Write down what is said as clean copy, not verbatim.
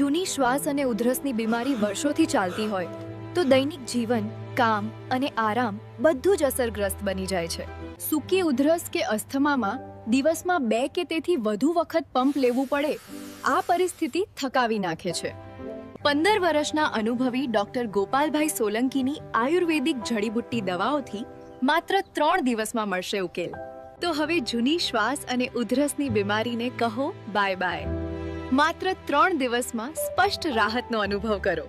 જૂની શ્વાસ અને ઉધરસની બીમારી વર્ષોથી ચાલતી હોય તો દૈનિક જીવન, કામ અને આરામ બધું જ અસરગ્રસ્ત બની જાય છે. સૂકી ઉધરસ કે અસ્થમામાં દિવસમાં 2 કે તેથી વધુ વખત પંપ લેવું પડે, આ પરિસ્થિતિ થકાવી નાખે છે. 15 વર્ષના અનુભવી ડોક્ટર ગોપાલભાઈ સોલંકીની આયુર્વેદિક જડીબુટ્ટી દવાઓથી માત્ર 3 દિવસમાં મળશે ઉકેલ. તો હવે જૂની શ્વાસ અને ઉધરસની બીમારીને કહો બાય બાય. માત્ર 3 દિવસમાં સ્પષ્ટ રાહતનો અનુભવ કરો.